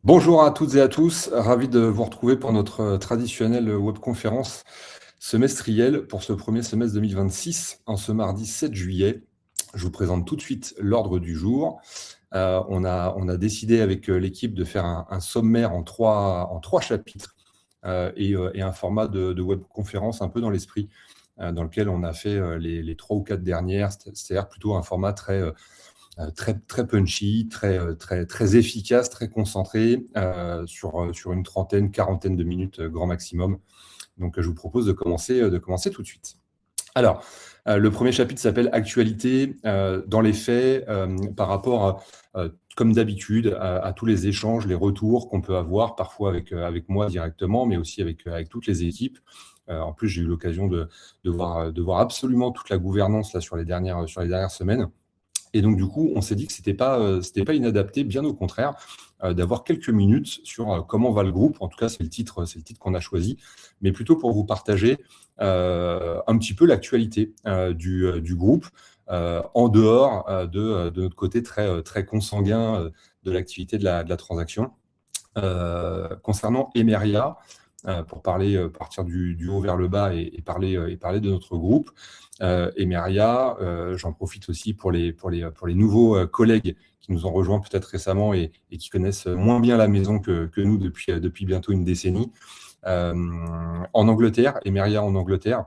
Bonjour à toutes et à tous, ravi de vous retrouver pour notre traditionnelle webconférence semestrielle pour ce premier semestre 2026, en ce mardi 7 juillet. Je vous présente tout de suite l'ordre du jour. On a décidé avec l'équipe de faire un sommaire en trois chapitres et un format de webconférence un peu dans l'esprit, dans lequel on a fait les 3 ou 4 dernières, c'est-à-dire plutôt un format très punchy, très efficace, très concentré, sur une trentaine, quarantaine de minutes grand maximum. Donc, je vous propose de commencer tout de suite. Alors, le premier chapitre s'appelle Actualité. Dans les faits, par rapport, comme d'habitude, à tous les échanges, les retours qu'on peut avoir, parfois avec moi directement, mais aussi avec toutes les équipes. En plus, j'ai eu l'occasion de voir absolument toute la gouvernance là, sur les dernières semaines. Et donc, du coup, on s'est dit que c'était pas inadapté, bien au contraire, d'avoir quelques minutes sur comment va le groupe. En tout cas, c'est le titre qu'on a choisi, mais plutôt pour vous partager un petit peu l'actualité du groupe, en dehors de notre côté très consanguin de l'activité de la transaction. Concernant Emeria, pour partir du haut vers le bas et parler de notre groupe. Emeria, j'en profite aussi pour les nouveaux collègues qui nous ont rejoints peut-être récemment et qui connaissent moins bien la maison que nous depuis bientôt une décennie. En Angleterre, Emeria en Angleterre,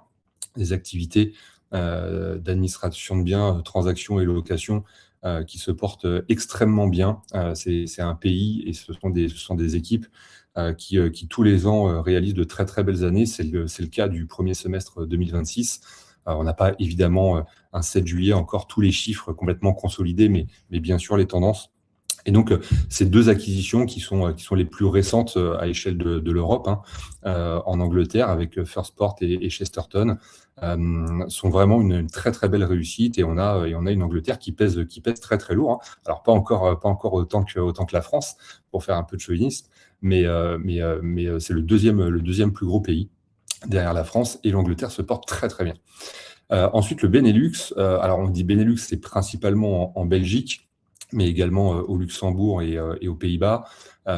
des activités d'administration de biens, transactions et locations qui se portent extrêmement bien. C'est un pays et ce sont des équipes qui tous les ans réalisent de très très belles années. C'est le cas du premier semestre 2026. On n'a pas évidemment un 7 juillet encore tous les chiffres complètement consolidés, mais bien sûr les tendances. Et donc, ces deux acquisitions qui sont les plus récentes à l'échelle de l'Europe, en Angleterre avec Firstport et Chesterton, sont vraiment une très très belle réussite. Et on a une Angleterre qui pèse très très lourd. Alors pas encore autant que la France, pour faire un peu de chauvinisme, mais c'est le deuxième plus gros pays derrière la France, et l'Angleterre se porte très très bien. Ensuite, le Benelux. Alors on dit Benelux, c'est principalement en Belgique, mais également au Luxembourg et aux Pays-Bas,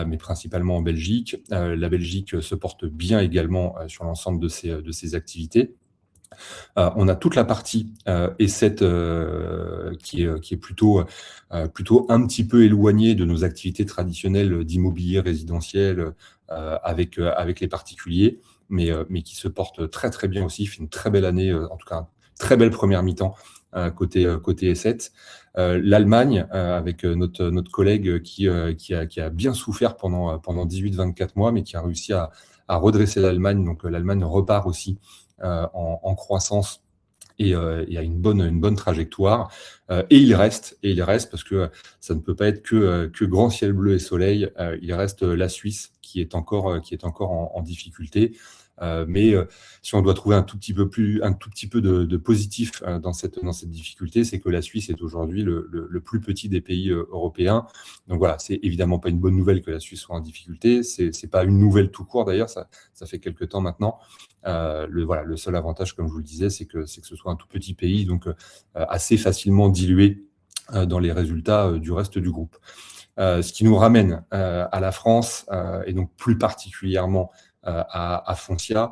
mais principalement en Belgique. La Belgique se porte bien également sur l'ensemble de ses activités. On a toute la partie E7 qui est plutôt un petit peu éloignée de nos activités traditionnelles d'immobilier résidentiel avec les particuliers, mais qui se porte très très bien aussi, fait une très belle année, en tout cas très belle première mi-temps côté E7. L'Allemagne, avec notre collègue qui a bien souffert pendant 18-24 mois, mais qui a réussi à redresser l'Allemagne. Donc l'Allemagne repart aussi en croissance et a une bonne trajectoire. Et il reste parce que ça ne peut pas être que grand ciel bleu et soleil. Il reste la Suisse qui est encore en difficulté. Mais si on doit trouver un tout petit peu de positif dans cette difficulté, c'est que la Suisse est aujourd'hui le plus petit des pays européens. Donc voilà, c'est évidemment pas une bonne nouvelle que la Suisse soit en difficulté. C'est pas une nouvelle tout court d'ailleurs, ça fait quelques temps maintenant. Le seul avantage, comme je vous le disais, c'est que ce soit un tout petit pays, donc assez facilement dilué dans les résultats du reste du groupe. Ce qui nous ramène à la France et donc plus particulièrement à Foncia,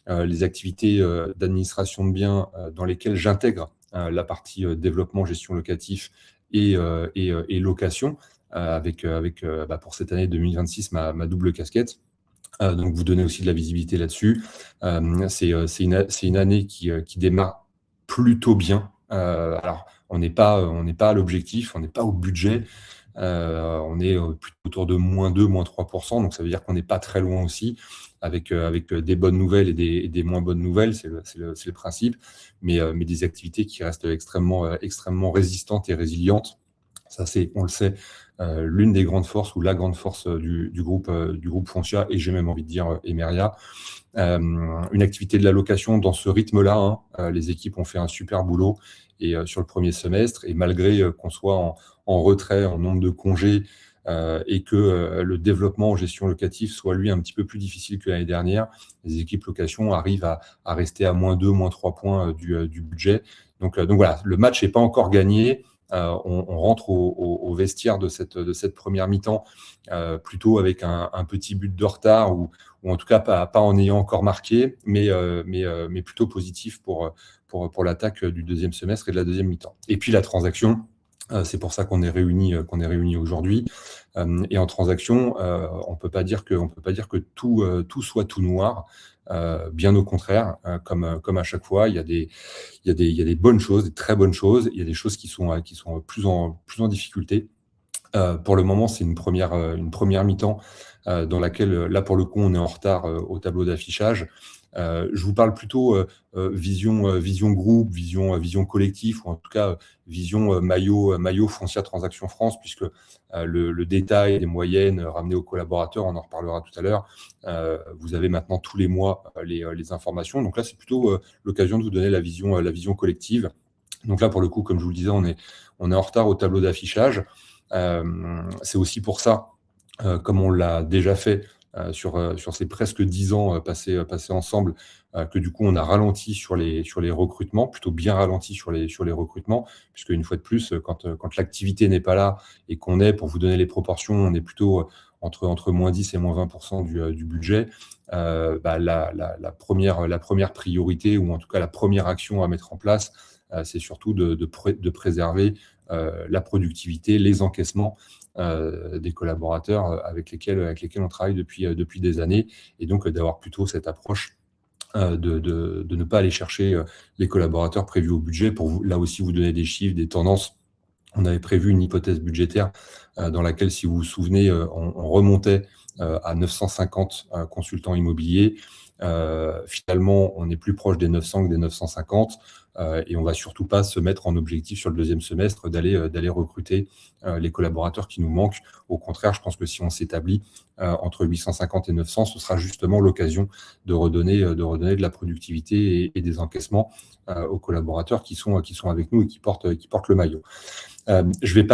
les activités d'administration de biens dans lesquelles j'intègre la partie développement, gestion locatif et location, avec pour cette année 2026 ma double casquette. Donc vous donnez aussi de la visibilité là-dessus. C'est une année qui démarre plutôt bien. Alors on n'est pas à l'objectif, on n'est pas au budget. On est plutôt autour de -2, -3%, donc ça veut dire qu'on n'est pas très loin aussi, avec des bonnes nouvelles et des moins bonnes nouvelles, c'est le principe, mais des activités qui restent extrêmement résistantes et résilientes. Ça, c'est, on le sait, l'une des grandes forces ou la grande force du groupe Foncia, et j'ai même envie de dire Emeria. Une activité de la location dans ce rythme-là, les équipes ont fait un super boulot et sur le premier semestre, et malgré qu'on soit en retrait en nombre de congés et que le développement en gestion locative soit lui un petit peu plus difficile que l'année dernière, les équipes location arrivent à rester à -2, -3 points du budget. Donc voilà, le match n'est pas encore gagné, on rentre au vestiaire de cette première mi-temps plutôt avec un petit but de retard ou en tout cas pas en ayant encore marqué, mais plutôt positif pour l'attaque du deuxième semestre et de la deuxième mi-temps. Et puis la transaction, c'est pour ça qu'on est réunis aujourd'hui. Et en transaction, on peut pas dire que tout soit tout noir. Bien au contraire, comme à chaque fois, il y a des bonnes choses, des très bonnes choses. Il y a des choses qui sont plus en difficulté. Pour le moment, c'est une première mi-temps dans laquelle, là, pour le coup, on est en retard au tableau d'affichage. Je vous parle plutôt vision groupe, vision collectif, ou en tout cas vision maillot Foncia Transactions France, puisque le détail des moyennes ramenées aux collaborateurs, on en reparlera tout à l'heure. Vous avez maintenant tous les mois les informations. Donc là, c'est plutôt l'occasion de vous donner la vision collective. Donc là, pour le coup, comme je vous le disais, on est en retard au tableau d'affichage. C'est aussi pour ça, comme on l'a déjà fait sur ces presque 10 ans passés ensemble, que du coup on a ralenti sur les recrutements, plutôt bien ralenti sur les recrutements, puisque une fois de plus, quand l'activité n'est pas là et qu'on est, pour vous donner les proportions, on est plutôt entre moins 10 et moins 20% du budget. La première priorité, ou en tout cas la première action à mettre en place, c'est surtout de préserver la productivité, les encaissements des collaborateurs avec lesquels on travaille depuis des années, et donc d'avoir plutôt cette approche de ne pas aller chercher les collaborateurs prévus au budget pour là aussi vous donner des chiffres, des tendances. On avait prévu une hypothèse budgétaire dans laquelle, si vous vous souvenez, on remontait à 950 consultants immobiliers. Finalement, on est plus proche des 900 que des 950, et on va surtout pas se mettre en objectif sur le deuxième semestre d'aller recruter les collaborateurs qui nous manquent. Au contraire, je pense que si on s'établit entre 850 et 900, ce sera justement l'occasion de redonner de la productivité et des encaissements aux collaborateurs qui sont avec nous et qui portent le maillot. Je vais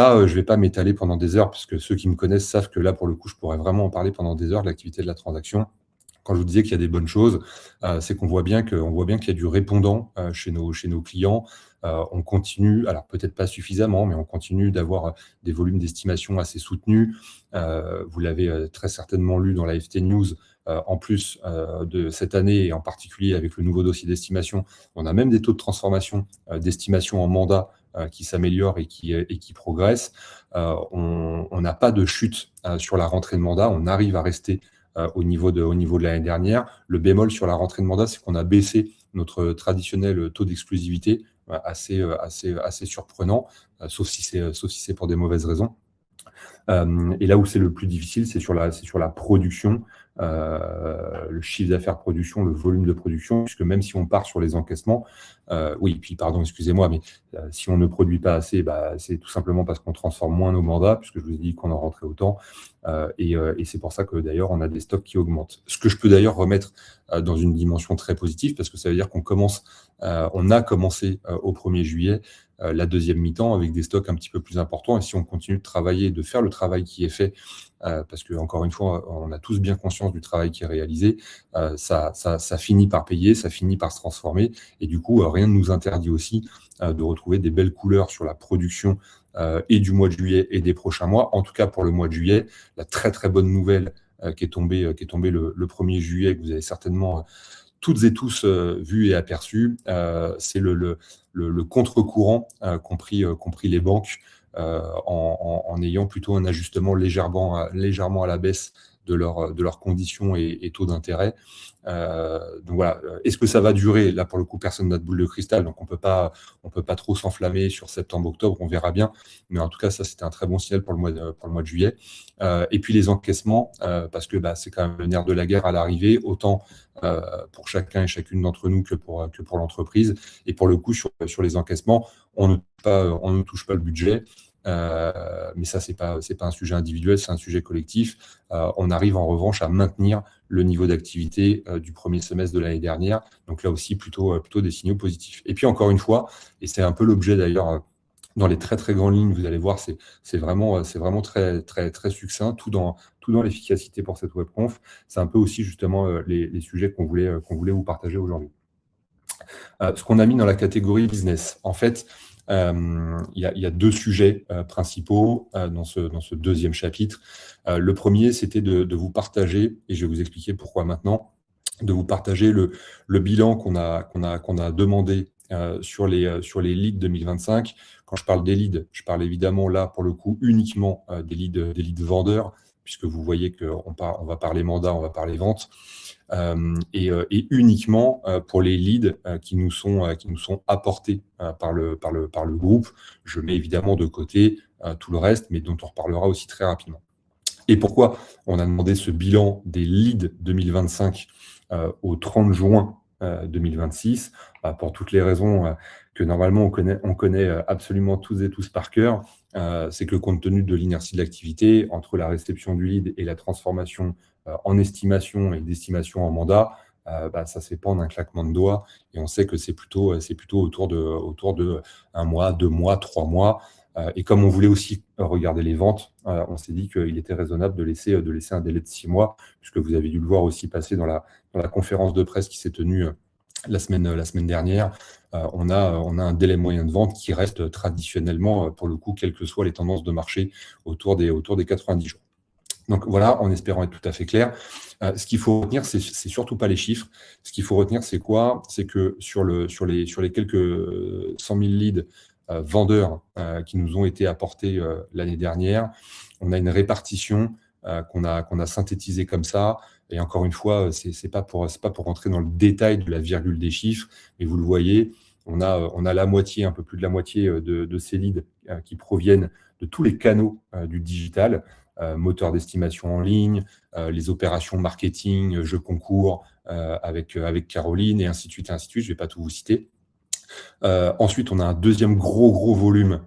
pas m'étaler pendant des heures, parce que ceux qui me connaissent savent que là, pour le coup, je pourrais vraiment en parler pendant des heures de l'activité de la transaction. Quand je vous disais qu'il y a des bonnes choses, c'est qu'on voit bien qu'il y a du répondant chez nos clients. On continue, alors peut-être pas suffisamment, mais on continue d'avoir des volumes d'estimation assez soutenus. Vous l'avez très certainement lu dans la FT News. En plus de cette année, et en particulier avec le nouveau dossier d'estimation, on a même des taux de transformation d'estimation en mandat qui s'améliorent et qui progressent. On n'a pas de chute sur la rentrée de mandat. On arrive à rester au niveau de l'année dernière. Le bémol sur la rentrée de mandat, c'est qu'on a baissé notre traditionnel taux d'exclusivité, assez surprenant, sauf si c'est pour des mauvaises raisons. Et là où c'est le plus difficile, c'est sur la production, le chiffre d'affaires production, le volume de production, puisque même si on part sur les encaissements, oui, puis pardon, excusez-moi, mais si on ne produit pas assez, c'est tout simplement parce qu'on transforme moins nos mandats, puisque je vous ai dit qu'on en rentrait autant, et c'est pour ça que d'ailleurs on a des stocks qui augmentent. Ce que je peux d'ailleurs remettre dans une dimension très positive, parce que ça veut dire on a commencé au 1er juillet la deuxième mi-temps avec des stocks un petit peu plus importants, et si on continue de travailler, de faire le travail qui est fait, parce que encore une fois, on a tous bien conscience du travail qui est réalisé, ça finit par payer, ça finit par se transformer, et du coup, rien ne nous interdit aussi de retrouver des belles couleurs sur la production et du mois de juillet et des prochains mois. En tout cas, pour le mois de juillet, la très très bonne nouvelle qui est tombée le 1er juillet, que vous avez certainement toutes et tous vu et aperçu, c'est le contre-courant qu'ont pris les banques en ayant plutôt un ajustement légèrement à la baisse de leurs conditions et taux d'intérêt. Donc voilà. Est-ce que ça va durer? Là, pour le coup, personne n'a de boule de cristal, donc on peut pas trop s'enflammer sur septembre-octobre, on verra bien. Mais en tout cas, ça, c'était un très bon signal pour le mois de juillet. Et puis les encaissements, parce que c'est quand même le nerf de la guerre à l'arrivée, autant pour chacun et chacune d'entre nous que pour l'entreprise. Et pour le coup, sur les encaissements, on ne touche pas le budget. Mais ça, c'est pas un sujet individuel, c'est un sujet collectif. On arrive en revanche à maintenir le niveau d'activité du premier semestre de l'année dernière. Donc là aussi, plutôt des signaux positifs. Et puis encore une fois, et c'est un peu l'objet d'ailleurs dans les très très grandes lignes, vous allez voir, c'est vraiment très très très succinct, tout dans l'efficacité pour cette webconf. C'est un peu aussi justement les sujets qu'on voulait vous partager aujourd'hui. Ce qu'on a mis dans la catégorie business, en fait, Il y a deux sujets principaux dans ce deuxième chapitre. Le premier, c'était de vous partager, et je vais vous expliquer pourquoi maintenant, de vous partager le bilan qu'on a demandé sur les leads 2025. Quand je parle des leads, je parle évidemment là, pour le coup, uniquement des leads vendeurs, puisque vous voyez qu'on va parler mandat, on va parler vente. Et uniquement pour les leads qui nous sont apportés par le groupe. Je mets évidemment de côté tout le reste, mais dont on reparlera aussi très rapidement. Et pourquoi on a demandé ce bilan des leads 2025 au 30 juin 2026 ? Pour toutes les raisons que normalement on connaît absolument tous et tous par cœur. C'est que compte tenu de l'inertie de l'activité, entre la réception du lead et la transformation en estimation et d'estimation en mandat, ça se fait pas en un claquement de doigts, et on sait que c'est plutôt autour de 1 mois, 2 mois, 3 mois. Et comme on voulait aussi regarder les ventes, on s'est dit qu'il était raisonnable de laisser un délai de 6 mois, puisque vous avez dû le voir aussi passer dans la conférence de presse qui s'est tenue la semaine dernière. On a un délai moyen de vente qui reste traditionnellement, pour le coup, quelles que soient les tendances de marché, autour des 90 jours. Donc voilà, en espérant être tout à fait clair. Ce qu'il faut retenir, c'est surtout pas les chiffres. Ce qu'il faut retenir, c'est quoi ? C'est que sur les quelques 100 000 leads vendeurs qui nous ont été apportés l'année dernière, on a une répartition qu'on a synthétisée comme ça. Et encore une fois, c'est pas pour rentrer dans le détail de la virgule des chiffres, mais vous le voyez, on a la moitié, un peu plus de la moitié de ces leads qui proviennent de tous les canaux du digital, moteur d'estimation en ligne, les opérations marketing, jeux concours avec Caroline, et ainsi de suite, et ainsi de suite. Je ne vais pas tout vous citer. Ensuite, on a un deuxième gros volume.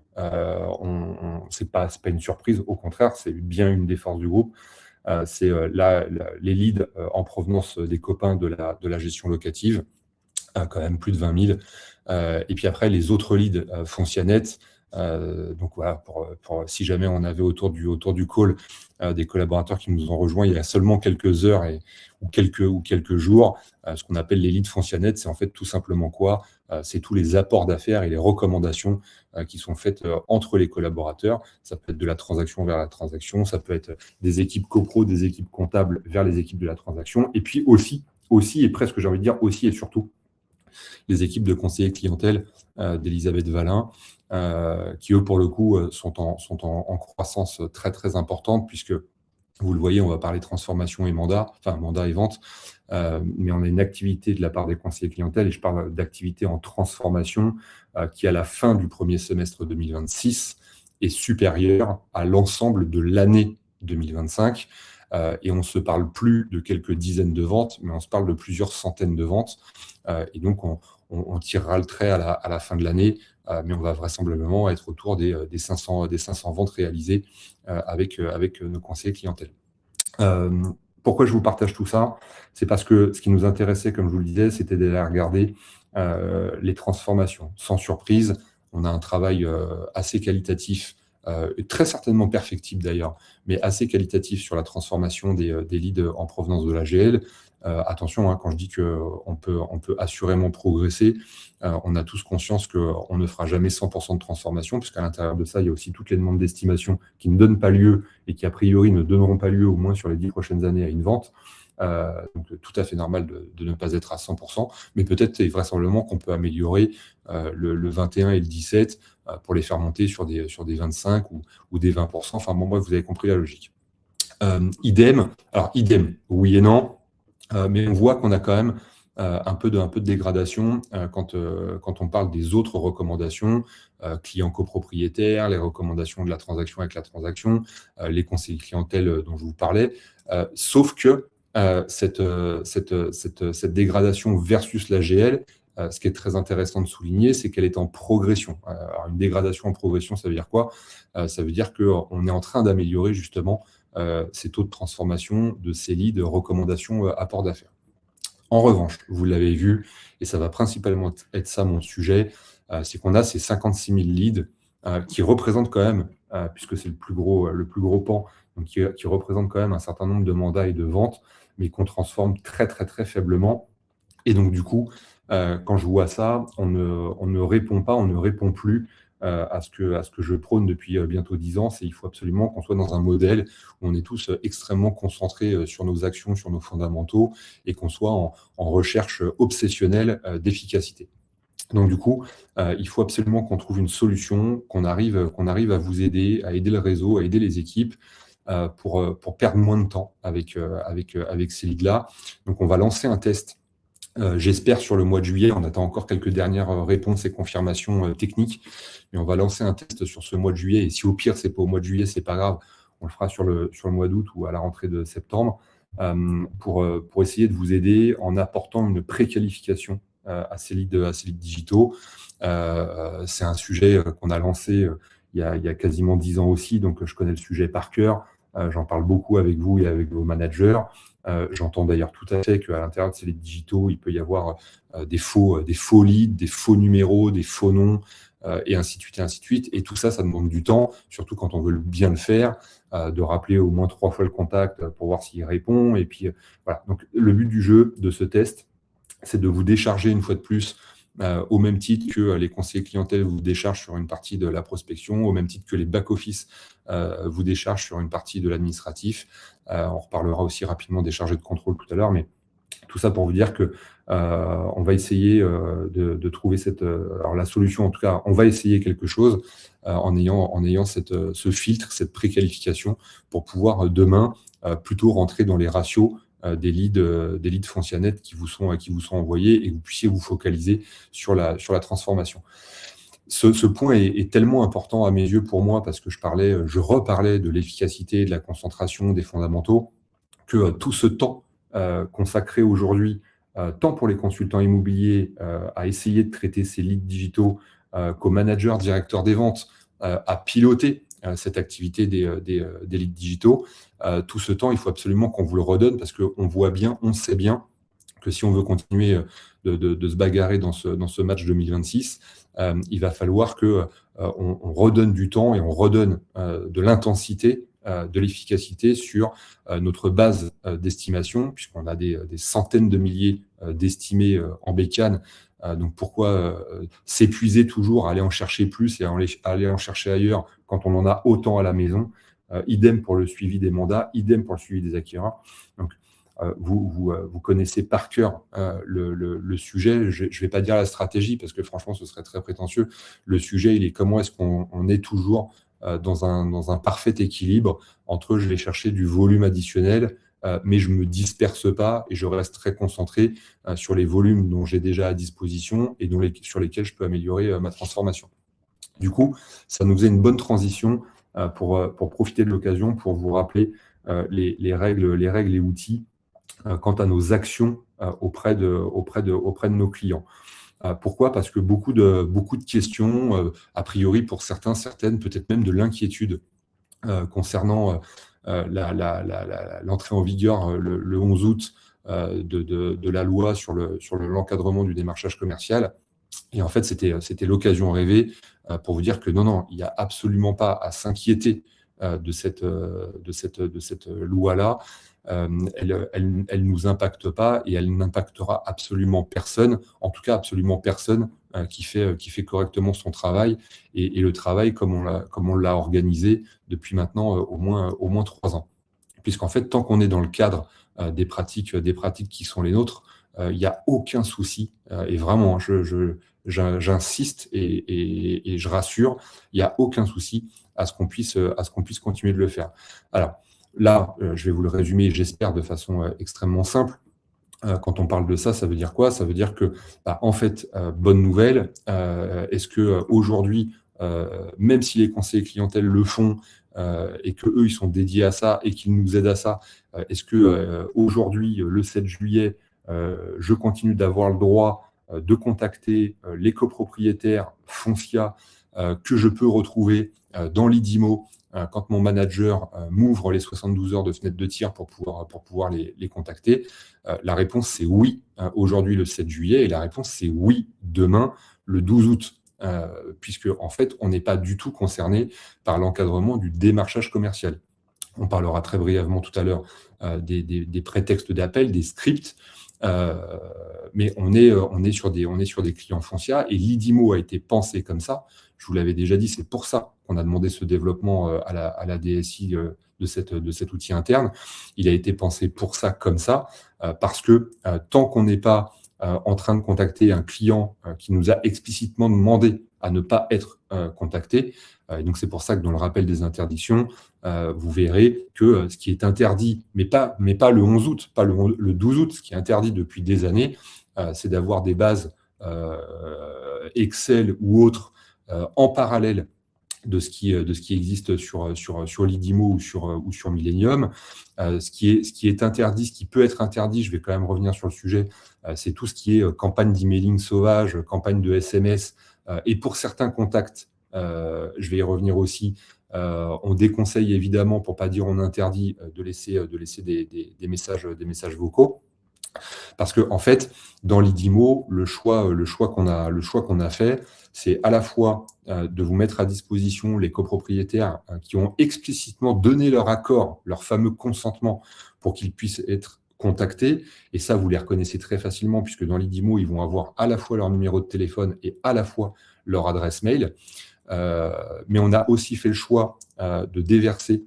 C'est pas une surprise, au contraire, c'est bien une des forces du groupe. C'est les leads en provenance des copains de la gestion locative, quand même plus de 20 000. Et puis après, les autres leads Foncianet. Donc voilà, pour si jamais on avait autour du call des collaborateurs qui nous ont rejoints il y a seulement quelques heures ou quelques jours, ce qu'on appelle les leads Foncianet, c'est en fait tout simplement quoi ? C'est tous les apports d'affaires et les recommandations qui sont faites entre les collaborateurs. Ça peut être de la transaction vers la transaction, ça peut être des équipes copro, des équipes comptables vers les équipes de la transaction, et puis aussi et presque, j'ai envie de dire aussi et surtout, les équipes de conseillers clientèle d'Elisabeth Valin, qui eux, pour le coup, sont en croissance très, très importante, puisque, vous le voyez, on va parler transformation et mandat, enfin mandat et vente, mais on a une activité de la part des conseillers clientèle, et je parle d'activité en transformation, qui, à la fin du premier semestre 2026, est supérieure à l'ensemble de l'année 2025. Et on ne se parle plus de quelques dizaines de ventes, mais on se parle de plusieurs centaines de ventes. Et donc, on tirera le trait à la fin de l'année, mais on va vraisemblablement être autour des 500 ventes réalisées avec nos conseillers clientèle. Pourquoi je vous partage tout ça ? C'est parce que ce qui nous intéressait, comme je vous le disais, c'était d'aller regarder les transformations. Sans surprise, on a un travail assez qualitatif, très certainement perfectible d'ailleurs, mais assez qualitatif sur la transformation des leads en provenance de l'AGL. Attention, quand je dis qu'on peut assurément progresser, on a tous conscience qu'on ne fera jamais 100% de transformation, puisqu'à l'intérieur de ça, il y a aussi toutes les demandes d'estimation qui ne donnent pas lieu et qui, a priori, ne donneront pas lieu, au moins sur les 10 prochaines années, à une vente. Donc tout à fait normal de ne pas être à 100%, mais peut-être et vraisemblablement qu'on peut améliorer le 21 et le 17 pour les faire monter sur des 25 ou des 20%. Enfin bon, bref, vous avez compris la logique. Idem, oui et non, mais on voit qu'on a quand même un peu de dégradation quand on parle des autres recommandations, clients copropriétaires, les recommandations de la transaction avec la transaction, les conseillers clientèle dont je vous parlais, sauf que cette dégradation versus l'AGL, ce qui est très intéressant de souligner, c'est qu'elle est en progression. Alors une dégradation en progression, ça veut dire quoi ? Ça veut dire qu'on est en train d'améliorer justement ces taux de transformation de ces leads de recommandations apport d'affaires. En revanche, vous l'avez vu, et ça va principalement être ça mon sujet, c'est qu'on a ces 56 000 leads qui représentent quand même, puisque c'est le plus gros pan, donc qui représentent quand même un certain nombre de mandats et de ventes, mais qu'on transforme très très très faiblement. Et donc du coup, quand je vois ça, on ne répond plus à ce que je prône depuis bientôt 10 ans, c'est il faut absolument qu'on soit dans un modèle où on est tous extrêmement concentrés sur nos actions, sur nos fondamentaux, et qu'on soit en recherche obsessionnelle d'efficacité. Donc du coup, il faut absolument qu'on trouve une solution, qu'on arrive à vous aider, à aider le réseau, à aider les équipes, pour perdre moins de temps avec ces leads-là. Donc on va lancer un test, j'espère sur le mois de juillet. On attend encore quelques dernières réponses et confirmations techniques, mais on va lancer un test sur ce mois de juillet. Et si au pire, c'est pas au mois de juillet, c'est pas grave, on le fera sur le mois d'août ou à la rentrée de septembre, pour essayer de vous aider en apportant une préqualification à ces leads digitaux. C'est un sujet qu'on a lancé il y a quasiment 10 ans aussi, donc je connais le sujet par cœur. J'en parle beaucoup avec vous et avec vos managers. J'entends d'ailleurs tout à fait qu'à l'intérieur de ces leads digitaux, il peut y avoir des faux leads, des faux numéros, des faux noms, et ainsi de suite, et ainsi de suite. Et tout ça, ça demande du temps, surtout quand on veut bien le faire, de rappeler au moins 3 fois le contact pour voir s'il répond. Et puis voilà. Donc le but du jeu, de ce test, c'est de vous décharger une fois de plus, au même titre que les conseillers clientèle vous déchargent sur une partie de la prospection, au même titre que les back-office vous déchargent sur une partie de l'administratif. On reparlera aussi rapidement des chargés de contrôle tout à l'heure, mais tout ça pour vous dire que on va essayer de trouver alors la solution, en tout cas, on va essayer quelque chose en ayant ce filtre, cette préqualification, pour pouvoir demain plutôt rentrer dans les ratios des leads Foncianet qui vous sont envoyés, et que vous puissiez vous focaliser sur la transformation. Ce point est tellement important à mes yeux pour moi, parce que je reparlais de l'efficacité, de la concentration, des fondamentaux, que tout ce temps consacré aujourd'hui, tant pour les consultants immobiliers à essayer de traiter ces leads digitaux, qu'aux managers, directeurs des ventes à piloter cette activité des leads digitaux, tout ce temps, il faut absolument qu'on vous le redonne, parce qu'on voit bien, on sait bien que si on veut continuer de se bagarrer dans ce match 2026, il va falloir qu'on redonne du temps et on redonne de l'intensité, de l'efficacité sur notre base d'estimation, puisqu'on a des centaines de milliers d'estimés en bécane. Donc pourquoi s'épuiser toujours à aller en chercher plus et à aller en chercher ailleurs quand on en a autant à la maison? Idem pour le suivi des mandats, idem pour le suivi des acquéreurs. Donc vous connaissez par cœur le sujet. Je ne vais pas dire la stratégie, parce que franchement, ce serait très prétentieux. Le sujet, il est comment est-ce qu'on est toujours dans un parfait équilibre entre je vais chercher du volume additionnel, mais je ne me disperse pas et je reste très concentré sur les volumes dont j'ai déjà à disposition et sur lesquels je peux améliorer ma transformation. Du coup, ça nous faisait une bonne transition pour profiter de l'occasion pour vous rappeler les règles et outils quant à nos actions auprès de nos clients. Pourquoi ? Parce que beaucoup de questions, a priori pour certaines, peut-être même de l'inquiétude concernant l'entrée en vigueur le 11 août de la loi sur l'encadrement du démarchage commercial. Et en fait, c'était l'occasion rêvée pour vous dire que non, il n'y a absolument pas à s'inquiéter de cette loi-là. Elle ne nous impacte pas, et elle n'impactera absolument personne, en tout cas absolument personne qui fait correctement son travail, et le travail comme on l'a organisé depuis maintenant au moins 3 ans. Puisqu'en fait, tant qu'on est dans le cadre des pratiques qui sont les nôtres, il n'y a aucun souci, et vraiment, j'insiste et je rassure, il n'y a aucun souci à ce qu'on puisse continuer de le faire. Alors là, je vais vous le résumer, j'espère, de façon extrêmement simple. Quand on parle de ça, ça veut dire quoi ? Ça veut dire que, en fait, bonne nouvelle, est-ce que aujourd'hui, même si les conseillers clientèle le font, et qu'eux, ils sont dédiés à ça et qu'ils nous aident à ça, est-ce que aujourd'hui, le 7 juillet, je continue d'avoir le droit de contacter les copropriétaires Foncia que je peux retrouver dans l'IDIMO quand mon manager m'ouvre les 72 heures de fenêtre de tir pour pouvoir les contacter? La réponse, c'est oui, aujourd'hui, le 7 juillet, et la réponse, c'est oui, demain, le 12 août. Puisque en fait, on n'est pas du tout concerné par l'encadrement du démarchage commercial. On parlera très brièvement tout à l'heure des prétextes d'appel, des scripts. Mais on est sur des clients Foncia et l'IDIMO a été pensé comme ça. Je vous l'avais déjà dit, c'est pour ça qu'on a demandé ce développement à la DSI de cet outil interne. Il a été pensé pour ça, comme ça, parce que tant qu'on n'est pas en train de contacter un client qui nous a explicitement demandé à ne pas être contacté, et donc c'est pour ça que dans le rappel des interdictions, vous verrez que ce qui est interdit, mais pas le 11 août, pas le 12 août, ce qui est interdit depuis des années, c'est d'avoir des bases Excel ou autres en parallèle de ce qui existe sur l'IDIMO ou sur Millennium. Ce qui est interdit, ce qui peut être interdit, je vais quand même revenir sur le sujet, c'est tout ce qui est campagne d'emailing sauvage, campagne de SMS, et pour certains contacts, je vais y revenir aussi, on déconseille évidemment, pour ne pas dire on interdit, de laisser des messages vocaux. Parce que en fait, dans l'IDIMO, le choix qu'on a fait, c'est à la fois de vous mettre à disposition les copropriétaires qui ont explicitement donné leur accord, leur fameux consentement, pour qu'ils puissent être contactés. Et ça, vous les reconnaissez très facilement, puisque dans l'IDIMO, ils vont avoir à la fois leur numéro de téléphone et à la fois leur adresse mail. Mais on a aussi fait le choix de déverser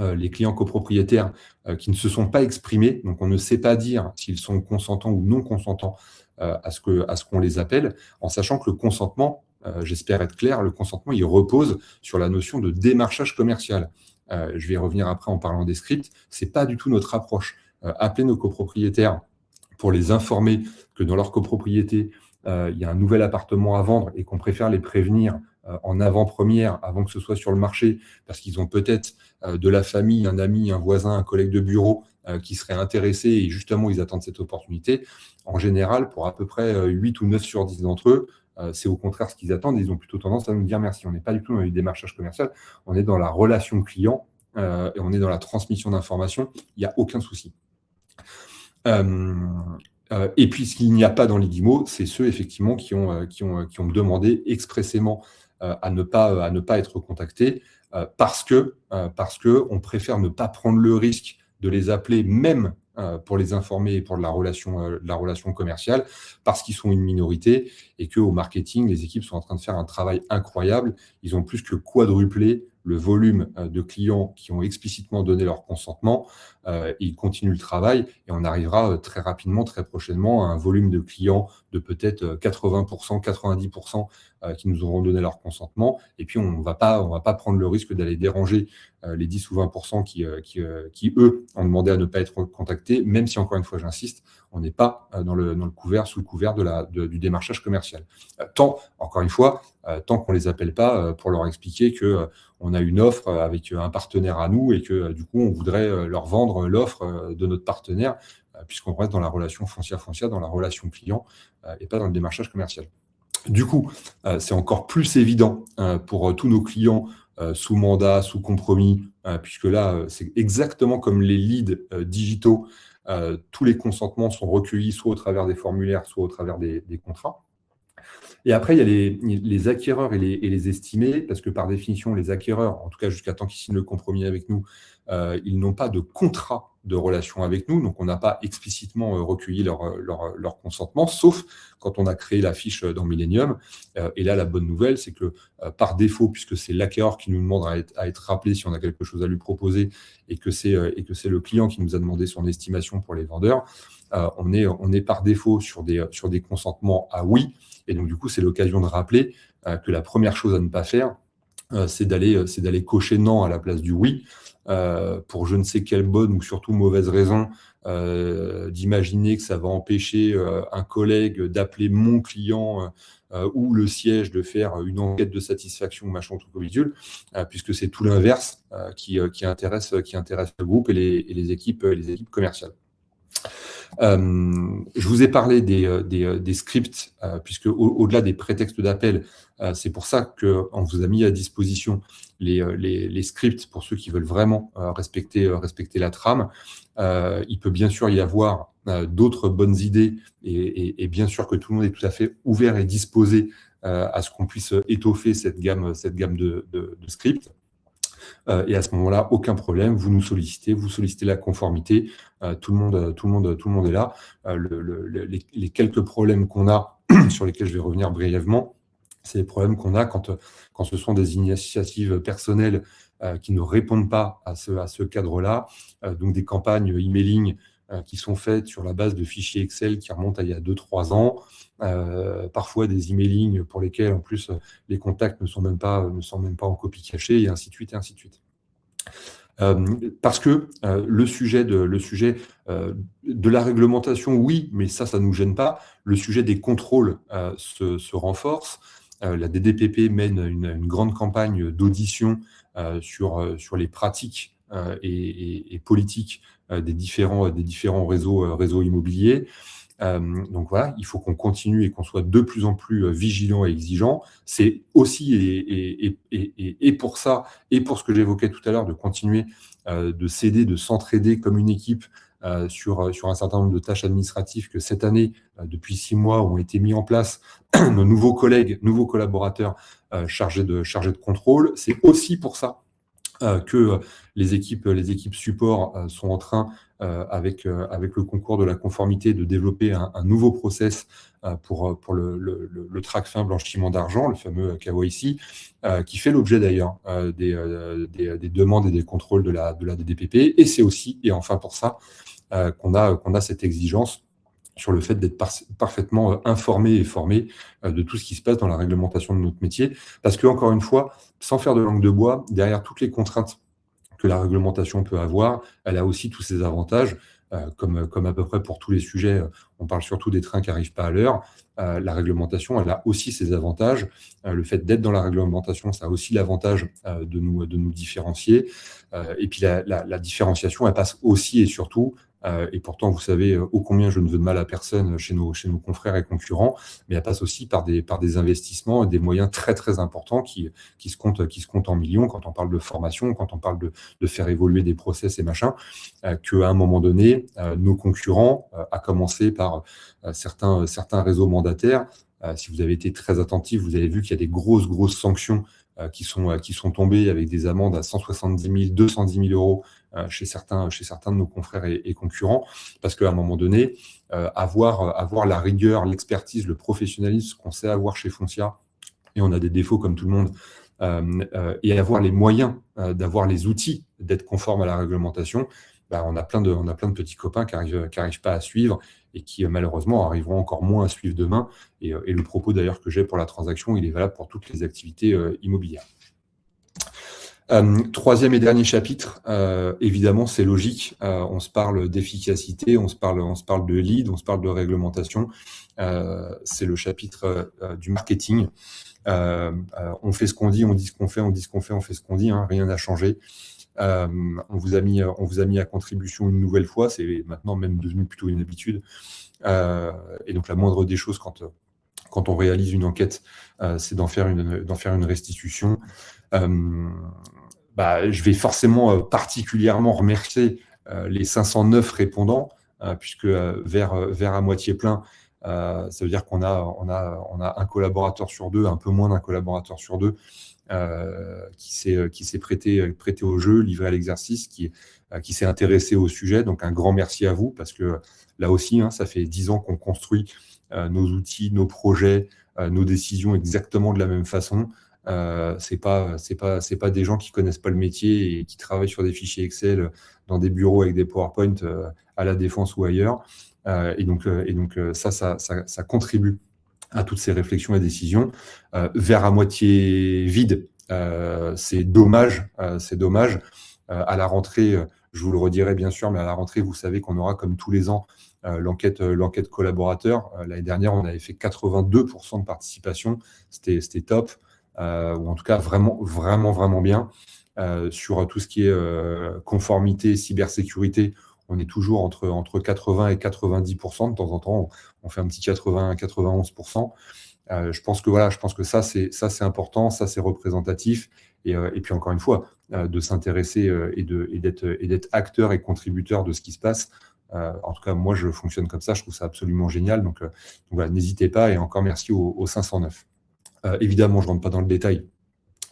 les clients copropriétaires qui ne se sont pas exprimés, donc on ne sait pas dire s'ils sont consentants ou non consentants à ce qu'on les appelle, en sachant que le consentement, j'espère être clair, le consentement, il repose sur la notion de démarchage commercial. Je vais y revenir après en parlant des scripts, c'est pas du tout notre approche. Appeler nos copropriétaires pour les informer que dans leur copropriété, il y a un nouvel appartement à vendre et qu'on préfère les prévenir en avant-première, avant que ce soit sur le marché, parce qu'ils ont peut-être de la famille, un ami, un voisin, un collègue de bureau qui serait intéressé et justement ils attendent cette opportunité. En général, pour à peu près 8 ou 9 sur 10 d'entre eux, c'est au contraire ce qu'ils attendent. Ils ont plutôt tendance à nous dire merci. On n'est pas du tout dans le démarchage commercial, on est dans la relation client et on est dans la transmission d'informations. Il n'y a aucun souci. Et puis, ce qu'il n'y a pas dans l'IDIMO, c'est ceux effectivement qui ont demandé expressément à ne pas être contactés parce que on préfère ne pas prendre le risque de les appeler, même pour les informer et pour la relation commerciale, parce qu'ils sont une minorité et qu'au marketing, les équipes sont en train de faire un travail incroyable. Ils ont plus que quadruplé le volume de clients qui ont explicitement donné leur consentement. Ils continuent le travail et on arrivera très rapidement, très prochainement, à un volume de clients de peut-être 80%, 90% qui nous auront donné leur consentement. Et puis, on va pas prendre le risque d'aller déranger les 10 ou 20% qui, eux, ont demandé à ne pas être contactés, même si, encore une fois, j'insiste, on n'est pas sous le couvert du démarchage commercial. Encore une fois, tant qu'on ne les appelle pas pour leur expliquer qu'on a une offre avec un partenaire à nous et que du coup, on voudrait leur vendre l'offre de notre partenaire, puisqu'on reste dans la relation foncière, dans la relation client et pas dans le démarchage commercial. Du coup, c'est encore plus évident pour tous nos clients sous mandat, sous compromis, puisque là, c'est exactement comme les leads digitaux. Tous les consentements sont recueillis soit au travers des formulaires, soit au travers des contrats. Et après, il y a les acquéreurs et les estimés, parce que par définition, les acquéreurs, en tout cas jusqu'à temps qu'ils signent le compromis avec nous, ils n'ont pas de contrat de relation avec nous, donc on n'a pas explicitement recueilli leur consentement, sauf quand on a créé la fiche dans Millennium. Et là, la bonne nouvelle, c'est que par défaut, puisque c'est l'acquéreur qui nous demande à être rappelé si on a quelque chose à lui proposer, et que c'est le client qui nous a demandé son estimation pour les vendeurs, on est par défaut sur des consentements à oui. Et donc, du coup, c'est l'occasion de rappeler que la première chose à ne pas faire, c'est d'aller cocher non à la place du oui, pour je ne sais quelle bonne ou surtout mauvaise raison, d'imaginer que ça va empêcher un collègue d'appeler mon client ou le siège de faire une enquête de satisfaction, machin, tout comme bidule, puisque c'est tout l'inverse qui intéresse le groupe et les équipes commerciales. Je vous ai parlé des scripts, puisque au-delà des prétextes d'appel, c'est pour ça qu'on vous a mis à disposition les scripts pour ceux qui veulent vraiment respecter la trame. Il peut bien sûr y avoir d'autres bonnes idées et bien sûr que tout le monde est tout à fait ouvert et disposé à ce qu'on puisse étoffer cette gamme de scripts. Et à ce moment-là, aucun problème, vous nous sollicitez, vous sollicitez la conformité, tout le monde est là. Les quelques problèmes qu'on a, sur lesquels je vais revenir brièvement, c'est les problèmes qu'on a quand ce sont des initiatives personnelles qui ne répondent pas à ce cadre-là. Donc des campagnes emailing qui sont faites sur la base de fichiers Excel qui remontent à il y a 2-3 ans. Parfois des emailing pour lesquels, en plus, les contacts ne sont même pas en copie cachée, et ainsi de suite, et ainsi de suite. Parce que le sujet de la réglementation, oui, mais ça ne nous gêne pas. Le sujet des contrôles se renforce. La DDPP mène une grande campagne d'audition sur les pratiques et politiques des différents réseaux immobiliers. Donc voilà, il faut qu'on continue et qu'on soit de plus en plus vigilant et exigeant. C'est aussi, et pour ça, et pour ce que j'évoquais tout à l'heure, de continuer de s'aider, de s'entraider comme une équipe sur un certain nombre de tâches administratives que cette année, depuis 6 mois, ont été mis en place nos nouveaux collègues, nouveaux collaborateurs chargés de contrôle. C'est aussi pour ça que les équipes support sont en train, avec le concours de la conformité, de développer un nouveau process pour le TRACFIN blanchiment d'argent, le fameux KYC, qui fait l'objet d'ailleurs des demandes et des contrôles de la DDPP. Et c'est aussi, et enfin pour ça, qu'on a cette exigence sur le fait d'être parfaitement informé et formé de tout ce qui se passe dans la réglementation de notre métier. Parce que, encore une fois, sans faire de langue de bois, derrière toutes les contraintes que la réglementation peut avoir, elle a aussi tous ses avantages. Comme à peu près pour tous les sujets, on parle surtout des trains qui n'arrivent pas à l'heure. La réglementation, elle a aussi ses avantages. Le fait d'être dans la réglementation, ça a aussi l'avantage de nous différencier. Et puis la différenciation, elle passe aussi et surtout, et pourtant vous savez ô combien je ne veux de mal à personne chez nos confrères et concurrents, mais elle passe aussi par des investissements et des moyens très très importants qui se comptent en millions quand on parle de formation, quand on parle de faire évoluer des process et machin, qu'à un moment donné, nos concurrents, à commencer par certains réseaux mandataires, si vous avez été très attentif, vous avez vu qu'il y a des grosses sanctions qui sont tombées avec des amendes à 170 000, 210 000 euros chez certains de nos confrères et concurrents, parce qu'à un moment donné, avoir la rigueur, l'expertise, le professionnalisme qu'on sait avoir chez Foncia, et on a des défauts comme tout le monde, et avoir les moyens d'avoir les outils d'être conforme à la réglementation, on a plein de petits copains qui arrivent pas à suivre et qui malheureusement arriveront encore moins à suivre demain. Et le propos d'ailleurs que j'ai pour la transaction, il est valable pour toutes les activités immobilières. Troisième et dernier chapitre, évidemment c'est logique, on se parle d'efficacité, on se parle de lead, on se parle de réglementation, c'est le chapitre du marketing. On fait ce qu'on dit, on dit ce qu'on fait, on dit ce qu'on fait, on fait ce qu'on dit, hein, rien n'a changé. On vous a mis à contribution une nouvelle fois, c'est maintenant même devenu plutôt une habitude. Et donc la moindre des choses quand on réalise une enquête, c'est d'en faire une restitution. Je vais forcément particulièrement remercier les 509 répondants, puisque vers à moitié plein, ça veut dire qu'on a un collaborateur sur deux, un peu moins d'un collaborateur sur deux, qui s'est prêté au jeu, livré à l'exercice, qui s'est intéressé au sujet. Donc un grand merci à vous, parce que là aussi, ça fait 10 ans qu'on construit nos outils, nos projets, nos décisions exactement de la même façon. C'est pas des gens qui connaissent pas le métier et qui travaillent sur des fichiers Excel dans des bureaux avec des PowerPoint à la Défense ou ailleurs. Et donc ça contribue à toutes ces réflexions et décisions. Verre à moitié vide, c'est dommage. À la rentrée, je vous le redirai bien sûr, mais à la rentrée, vous savez qu'on aura, comme tous les ans, l'enquête collaborateur. L'année dernière, on avait fait 82% de participation. C'était top, ou en tout cas vraiment bien. Sur tout ce qui est conformité, cybersécurité, on est toujours entre 80 et 90%. De temps en temps, on fait un petit 80-91%. Je pense que ça c'est important, ça c'est représentatif. Et puis encore une fois, de s'intéresser et d'être acteur et contributeur de ce qui se passe. En tout cas, moi, je fonctionne comme ça, je trouve ça absolument génial. Donc voilà, n'hésitez pas, et encore merci aux 509. Évidemment, je ne rentre pas dans le détail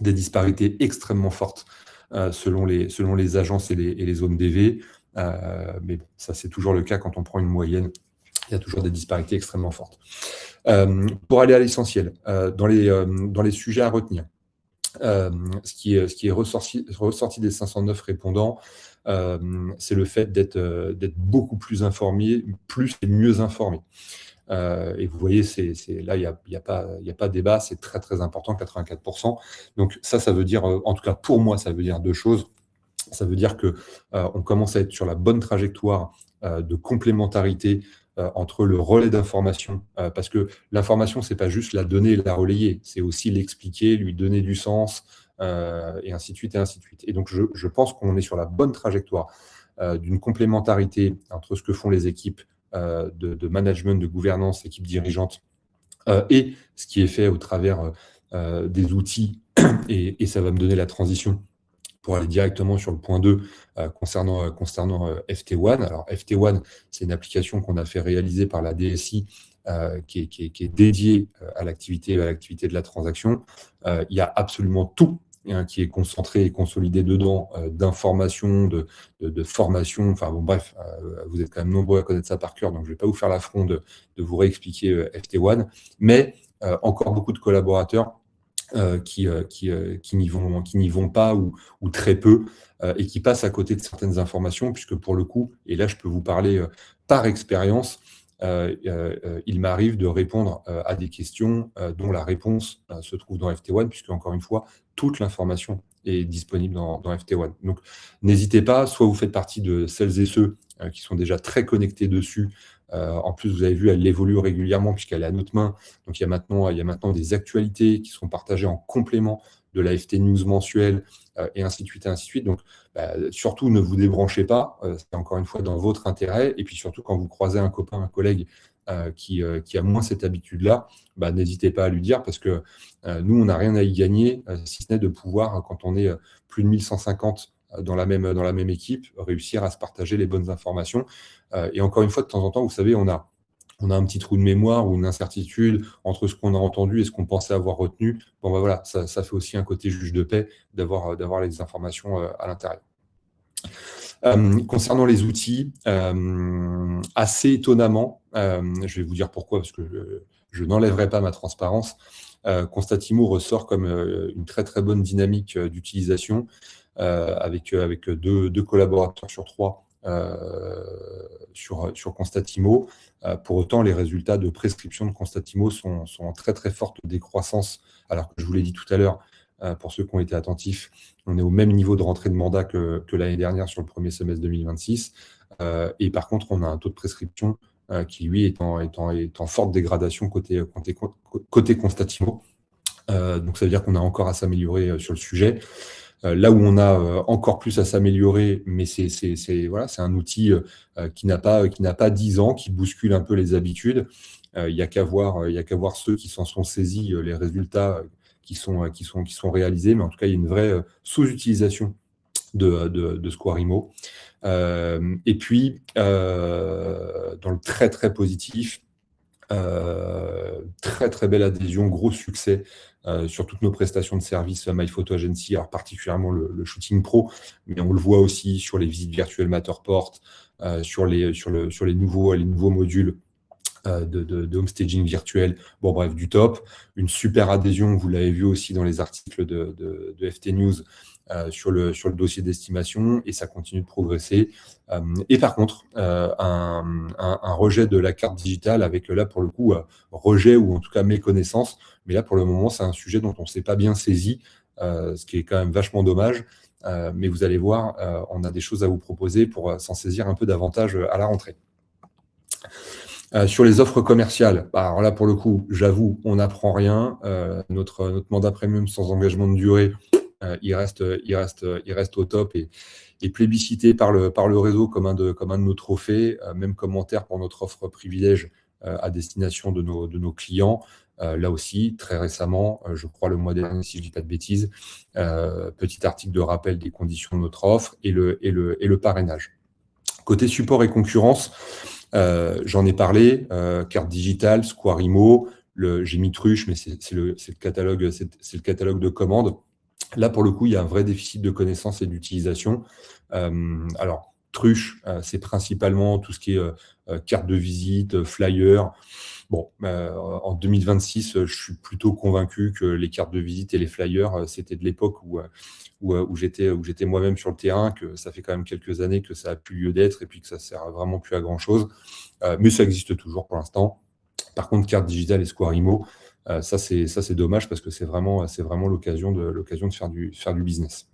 des disparités extrêmement fortes selon les agences et les zones DV. Mais bon, ça, c'est toujours le cas quand on prend une moyenne. Il y a toujours des disparités extrêmement fortes. Pour aller à l'essentiel, dans les sujets à retenir, ce qui est ressorti des 509 répondants, c'est le fait d'être beaucoup plus informé, plus et mieux informé. Et vous voyez, là, il y a pas débat, c'est très, très important, 84%. Donc ça veut dire, en tout cas pour moi, ça veut dire deux choses. Ça veut dire qu'on commence à être sur la bonne trajectoire de complémentarité entre le relais d'information, parce que l'information, c'est pas juste la donner et la relayer, c'est aussi l'expliquer, lui donner du sens, et ainsi de suite, et ainsi de suite. Et donc, je pense qu'on est sur la bonne trajectoire d'une complémentarité entre ce que font les équipes de management, de gouvernance, équipes dirigeantes, et ce qui est fait au travers des outils, et ça va me donner la transition pour aller directement sur le point 2 concernant FT1. Alors, FT1, c'est une application qu'on a fait réaliser par la DSI qui est dédiée à l'activité de la transaction. Il y a absolument tout qui est concentré et consolidé dedans, d'informations, de formation. Enfin bon, bref, vous êtes quand même nombreux à connaître ça par cœur, donc je ne vais pas vous faire l'affront de vous réexpliquer FT1. Mais encore beaucoup de collaborateurs qui n'y vont pas ou très peu, et qui passent à côté de certaines informations, puisque pour le coup, et là je peux vous parler par expérience, il m'arrive de répondre à des questions dont la réponse se trouve dans FT1, puisque encore une fois, toute l'information est disponible dans FT1. Donc n'hésitez pas, soit vous faites partie de celles et ceux qui sont déjà très connectés dessus. En plus, vous avez vu, elle évolue régulièrement puisqu'elle est à notre main. Donc, il y a maintenant des actualités qui sont partagées en complément de la FT News mensuelle, et ainsi de suite, et ainsi de suite. Donc, surtout, ne vous débranchez pas. C'est encore une fois dans votre intérêt. Et puis, surtout, quand vous croisez un copain, un collègue qui a moins cette habitude-là, n'hésitez pas à lui dire parce que nous, on n'a rien à y gagner, si ce n'est de pouvoir, quand on est plus de 1150 dans la même équipe, réussir à se partager les bonnes informations. Et encore une fois, de temps en temps, vous savez, on a un petit trou de mémoire ou une incertitude entre ce qu'on a entendu et ce qu'on pensait avoir retenu. Bon, voilà, ça fait aussi un côté juge de paix d'avoir les informations à l'intérieur. Concernant les outils, assez étonnamment, je vais vous dire pourquoi, parce que je n'enlèverai pas ma transparence. Constatimo ressort comme une très très bonne dynamique d'utilisation, avec deux collaborateurs sur 3 sur Constatimo. Pour autant, les résultats de prescription de Constatimo sont en très très forte décroissance, alors que je vous l'ai dit tout à l'heure, pour ceux qui ont été attentifs, on est au même niveau de rentrée de mandat que l'année dernière sur le premier semestre 2026. Et par contre, on a un taux de prescription qui, lui, est en forte dégradation côté Constatimo. Donc, ça veut dire qu'on a encore à s'améliorer sur le sujet. Là où on a encore plus à s'améliorer, mais c'est un outil qui n'a pas 10 ans, qui bouscule un peu les habitudes. Il n'y a qu'à voir ceux qui s'en sont saisis, les résultats qui sont réalisés, mais en tout cas, il y a une vraie sous-utilisation de Squarimo. Et puis, dans le très, très positif, très, très belle adhésion, gros succès sur toutes nos prestations de services My Photo Agency, alors particulièrement le Shooting Pro, mais on le voit aussi sur les visites virtuelles Matterport, sur les nouveaux modules de home staging virtuel. Bon, bref, du top. Une super adhésion, vous l'avez vu aussi dans les articles de FT News sur le dossier d'estimation, et ça continue de progresser. Et par contre, un rejet de la carte digitale avec, là, pour le coup, rejet ou en tout cas méconnaissance. Mais là, pour le moment, c'est un sujet dont on ne s'est pas bien saisi, ce qui est quand même vachement dommage. Mais vous allez voir, on a des choses à vous proposer pour s'en saisir un peu davantage à la rentrée. Sur les offres commerciales, alors là, pour le coup, j'avoue, on n'apprend rien. Notre mandat premium sans engagement de durée, il reste au top et plébiscité par le réseau comme un de nos trophées. Même commentaire pour notre offre privilège à destination de nos clients. Là aussi, très récemment, je crois le mois dernier, si je ne dis pas de bêtises, petit article de rappel des conditions de notre offre et le parrainage. Côté support et concurrence, j'en ai parlé, carte digitale, Squarimo, j'ai mis Truche, mais c'est le catalogue de commandes. Là, pour le coup, il y a un vrai déficit de connaissances et d'utilisation. Alors, Truche, c'est principalement tout ce qui est carte de visite, flyer. Bon, en 2026, je suis plutôt convaincu que les cartes de visite et les flyers, c'était de l'époque où j'étais moi-même sur le terrain, que ça fait quand même quelques années que ça a plus lieu d'être et puis que ça sert vraiment plus à grand-chose. Mais ça existe toujours pour l'instant. Par contre, carte digitale et Square Imo, ça c'est dommage parce que c'est vraiment l'occasion de faire du business.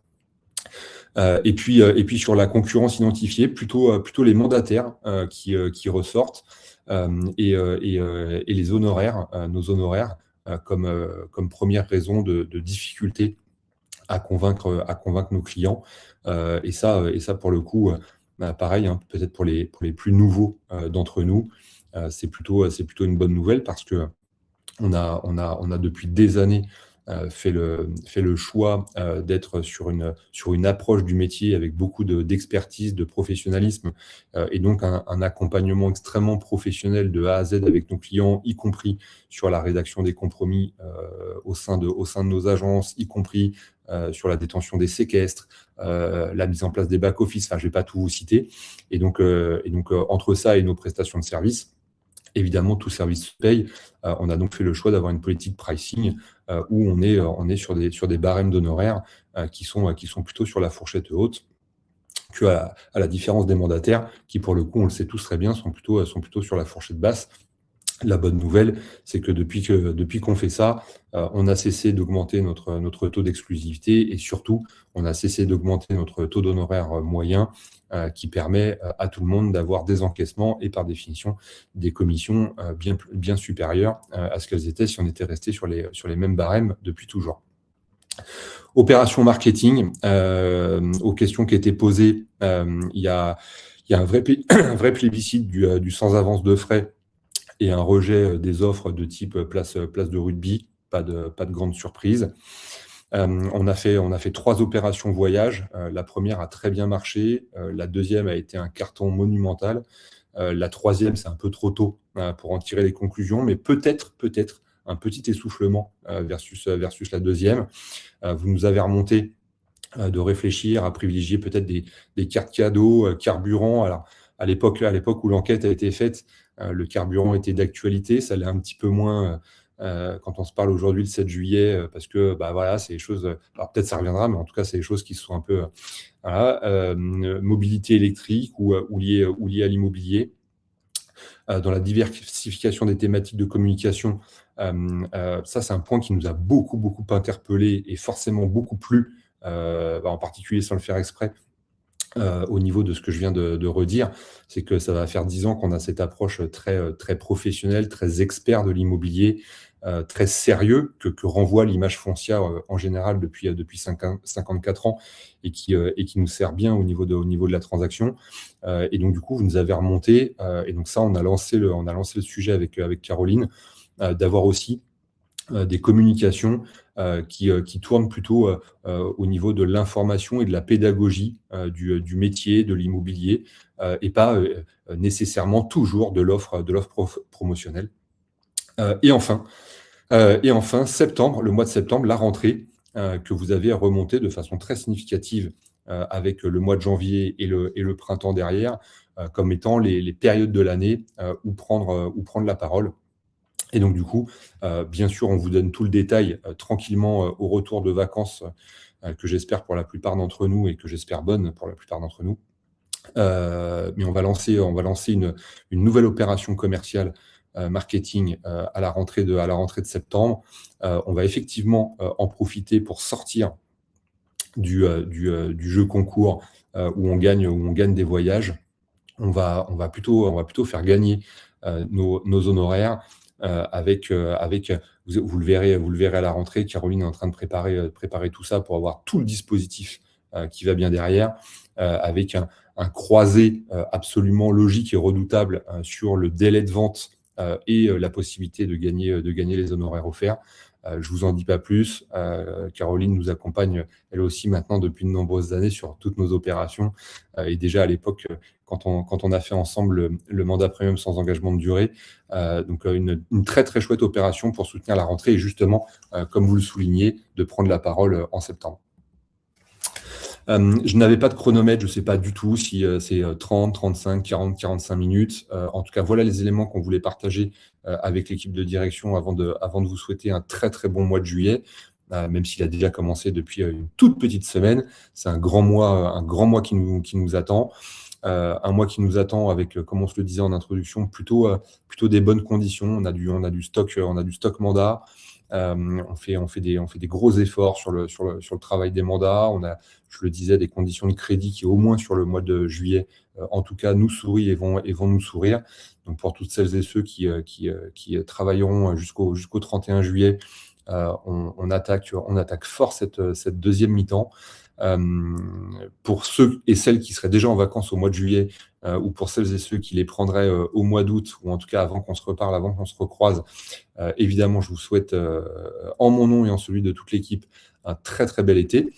Et puis sur la concurrence identifiée, plutôt les mandataires qui ressortent, et les honoraires, nos honoraires, comme première raison de difficulté à convaincre nos clients. Et ça pour le coup, pareil, hein, peut-être pour les plus nouveaux d'entre nous, c'est plutôt une bonne nouvelle parce que on a depuis des années fait le choix d'être sur une approche du métier avec beaucoup d'expertise, de professionnalisme, et donc un accompagnement extrêmement professionnel de A à Z avec nos clients, y compris sur la rédaction des compromis au sein de nos agences, y compris sur la détention des séquestres, la mise en place des back-office. Enfin, je ne vais pas tout vous citer. Et donc, entre ça et nos prestations de services, évidemment, tout service se paye. On a donc fait le choix d'avoir une politique pricing où on est sur des barèmes d'honoraires qui sont plutôt sur la fourchette haute, à la différence des mandataires qui, pour le coup, on le sait tous très bien, sont plutôt sur la fourchette basse. La bonne nouvelle, c'est que depuis qu'on fait ça, on a cessé d'augmenter notre taux d'exclusivité et surtout, on a cessé d'augmenter notre taux d'honoraire moyen, qui permet à tout le monde d'avoir des encaissements et par définition des commissions bien supérieures à ce qu'elles étaient si on était resté sur les mêmes barèmes depuis toujours. Opération marketing, aux questions qui étaient posées, il y a un vrai plébiscite du sans avance de frais et un rejet des offres de type place de rugby, pas de grande surprise. On a fait 3 opérations voyage. La première a très bien marché, la deuxième a été un carton monumental. La troisième, c'est un peu trop tôt pour en tirer les conclusions, mais peut-être un petit essoufflement versus la deuxième. Vous nous avez remonté de réfléchir à privilégier peut-être des cartes cadeaux, carburant. Alors, à l'époque où l'enquête a été faite, le carburant était d'actualité. Ça l'est un petit peu moins quand on se parle aujourd'hui le 7 juillet, parce que voilà, c'est des choses. Alors peut-être ça reviendra, mais en tout cas, c'est des choses qui sont un peu voilà, mobilité électrique ou liées à l'immobilier. Dans la diversification des thématiques de communication, ça, c'est un point qui nous a beaucoup interpellé et forcément beaucoup plu, en particulier sans le faire exprès, au niveau de ce que je viens de redire. C'est que ça va faire 10 ans qu'on a cette approche très professionnelle, très expert de l'immobilier, très sérieux que renvoie l'image foncière en général depuis 54 ans et qui nous sert bien au niveau de la transaction. Et donc, du coup, vous nous avez remonté. Et donc ça, on a lancé le sujet avec Caroline, d'avoir aussi des communications qui tournent plutôt au niveau de l'information et de la pédagogie du métier, de l'immobilier, et pas nécessairement toujours de l'offre promotionnelle. Et enfin, septembre, le mois de septembre, la rentrée, que vous avez remonté de façon très significative avec le mois de janvier et le printemps derrière, comme étant les périodes de l'année où prendre la parole. Et donc, du coup, bien sûr, on vous donne tout le détail tranquillement au retour de vacances, que j'espère pour la plupart d'entre nous et que j'espère bonne pour la plupart d'entre nous. Mais on va lancer une nouvelle opération commerciale marketing à la rentrée de septembre. On va effectivement en profiter pour sortir du jeu concours où on gagne des voyages. On va plutôt faire gagner nos honoraires avec vous le verrez à la rentrée. Caroline est en train de préparer tout ça pour avoir tout le dispositif qui va bien derrière, avec un croisé absolument logique et redoutable sur le délai de vente et la possibilité de gagner les honoraires offerts. Je vous en dis pas plus. Caroline nous accompagne elle aussi maintenant depuis de nombreuses années sur toutes nos opérations, et déjà à l'époque, quand on a fait ensemble le mandat premium sans engagement de durée. Donc une très chouette opération pour soutenir la rentrée et justement, comme vous le soulignez, de prendre la parole en septembre. Je n'avais pas de chronomètre, je ne sais pas du tout si c'est 30, 35, 40, 45 minutes. En tout cas, voilà les éléments qu'on voulait partager avec l'équipe de direction avant de vous souhaiter un très très bon mois de juillet, même s'il a déjà commencé depuis une toute petite semaine. C'est un grand mois qui nous attend. Un mois qui nous attend avec, comme on se le disait en introduction, plutôt des bonnes conditions. On a du stock mandat. On fait des gros efforts sur le travail des mandats. On a, je le disais, des conditions de crédit qui, au moins sur le mois de juillet, en tout cas, nous sourient et vont nous sourire. Donc, pour toutes celles et ceux qui travailleront jusqu'au 31 juillet, on attaque fort cette deuxième mi-temps. Pour ceux et celles qui seraient déjà en vacances au mois de juillet, ou pour celles et ceux qui les prendraient au mois d'août, ou en tout cas avant qu'on se reparle, avant qu'on se recroise, évidemment, je vous souhaite, en mon nom et en celui de toute l'équipe, un très très bel été,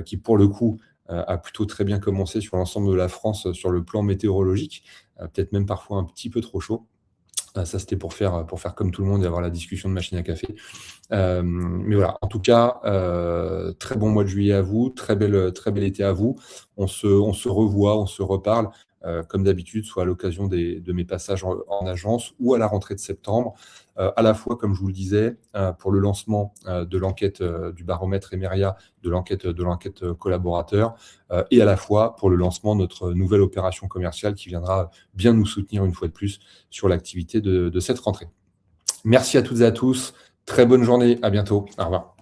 qui pour le coup a plutôt très bien commencé sur l'ensemble de la France sur le plan météorologique, peut-être même parfois un petit peu trop chaud. Ça, c'était pour faire comme tout le monde et avoir la discussion de machine à café. Mais voilà, en tout cas, très bon mois de juillet à vous, très bel été à vous. On se revoit, on se reparle, comme d'habitude, soit à l'occasion de mes passages en agence ou à la rentrée de septembre. À la fois, comme je vous le disais, pour le lancement de l'enquête du baromètre Emeria, de l'enquête collaborateur, et à la fois pour le lancement de notre nouvelle opération commerciale qui viendra bien nous soutenir une fois de plus sur l'activité de cette rentrée. Merci à toutes et à tous. Très bonne journée. À bientôt. Au revoir.